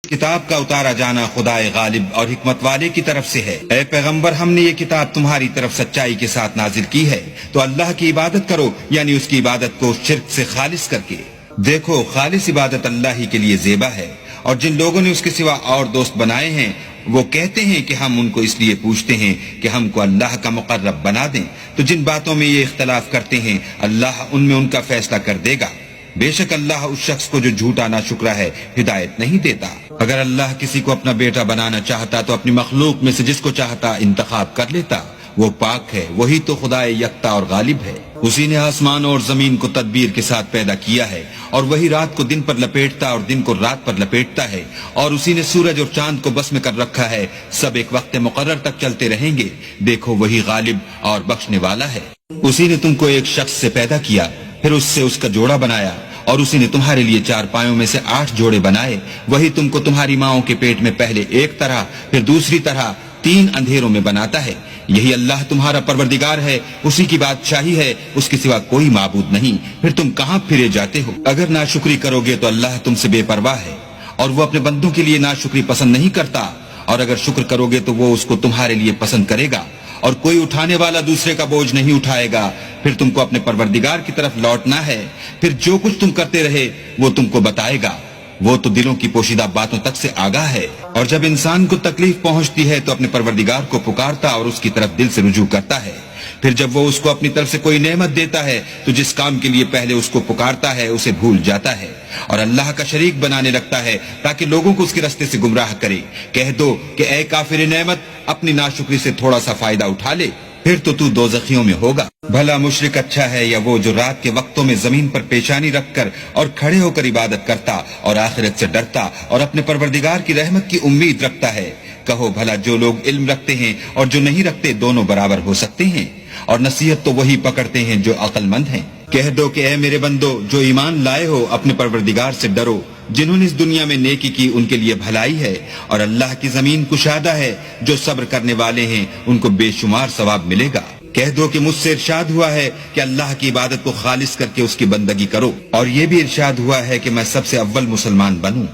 کتاب کا اتارا جانا خدائے غالب اور حکمت والے کی طرف سے ہے۔ اے پیغمبر، ہم نے یہ کتاب تمہاری طرف سچائی کے ساتھ نازل کی ہے، تو اللہ کی عبادت کرو، یعنی اس کی عبادت کو شرک سے خالص کر کے۔ دیکھو، خالص عبادت اللہ ہی کے لیے زیبا ہے، اور جن لوگوں نے اس کے سوا اور دوست بنائے ہیں وہ کہتے ہیں کہ ہم ان کو اس لیے پوچھتے ہیں کہ ہم کو اللہ کا مقرب بنا دیں، تو جن باتوں میں یہ اختلاف کرتے ہیں اللہ ان میں ان کا فیصلہ کر دے گا۔ بے شک اللہ اس شخص کو جو جھوٹا ناشکرا ہے ہدایت نہیں دیتا۔ اگر اللہ کسی کو اپنا بیٹا بنانا چاہتا تو اپنی مخلوق میں سے جس کو چاہتا انتخاب کر لیتا، وہ پاک ہے، وہی تو خدائے یکتا اور غالب ہے۔ اسی نے آسمان اور زمین کو تدبیر کے ساتھ پیدا کیا ہے، اور وہی رات کو دن پر لپیٹتا اور دن کو رات پر لپیٹتا ہے، اور اسی نے سورج اور چاند کو بس میں کر رکھا ہے، سب ایک وقت مقرر تک چلتے رہیں گے۔ دیکھو، وہی غالب اور بخشنے والا ہے۔ اسی نے تم کو ایک شخص سے پیدا کیا، پھر اس سے اس کا جوڑا بنایا، اور اسی نے تمہارے لیے 4 پایوں میں سے 8 جوڑے بنائے۔ وہی تم کو تمہاری ماؤں کے پیٹ میں پہلے ایک طرح، پھر دوسری طرح 3 اندھیروں میں بناتا ہے۔ یہی اللہ تمہارا پروردگار ہے، اسی کی بادشاہی ہے، اس کے سوا کوئی معبود نہیں۔ پھر تم کہاں پھرے جاتے ہو؟ اگر ناشکری کرو گے تو اللہ تم سے بے پرواہ ہے، اور وہ اپنے بندوں کے لیے ناشکری پسند نہیں کرتا، اور اگر شکر کرو گے تو وہ اس کو تمہارے لیے پسند کرے گا، اور کوئی اٹھانے والا دوسرے کا بوجھ نہیں اٹھائے گا۔ پھر تم کو اپنے پروردگار کی طرف لوٹنا ہے، پھر جو کچھ تم کرتے رہے وہ تم کو بتائے گا۔ وہ تو دلوں کی پوشیدہ باتوں تک سے آگاہ ہے۔ اور جب انسان کو تکلیف پہنچتی ہے تو اپنے پروردگار کو پکارتا اور اس کی طرف دل سے رجوع کرتا ہے۔ پھر جب وہ اس کو اپنی طرف سے کوئی نعمت دیتا ہے تو جس کام کے لیے پہلے اس کو پکارتا ہے اسے بھول جاتا ہے، اور اللہ کا شریک بنانے لگتا ہے تاکہ لوگوں کو اس کے راستے سے گمراہ کرے۔ کہہ دو کہ اے کافر نعمت، اپنی ناشکری سے تھوڑا سا فائدہ اٹھا لے، پھر تو دوزخیوں میں ہوگا۔ بھلا مشرک اچھا ہے یا وہ جو رات کے وقتوں میں زمین پر پیشانی رکھ کر اور کھڑے ہو کر عبادت کرتا اور آخرت سے ڈرتا اور اپنے پروردگار کی رحمت کی امید رکھتا ہے؟ کہو بھلا جو لوگ علم رکھتے ہیں اور جو نہیں رکھتے دونوں برابر ہو سکتے ہیں؟ اور نصیحت تو وہی پکڑتے ہیں جو عقل مند ہیں۔ کہہ دو کہ اے میرے بندو جو ایمان لائے ہو، اپنے پروردگار سے ڈرو۔ جنہوں نے اس دنیا میں نیکی کی ان کے لیے بھلائی ہے، اور اللہ کی زمین کشادہ ہے، جو صبر کرنے والے ہیں ان کو بے شمار ثواب ملے گا۔ کہہ دو کہ مجھ سے ارشاد ہوا ہے کہ اللہ کی عبادت کو خالص کر کے اس کی بندگی کرو، اور یہ بھی ارشاد ہوا ہے کہ میں سب سے اول مسلمان بنوں۔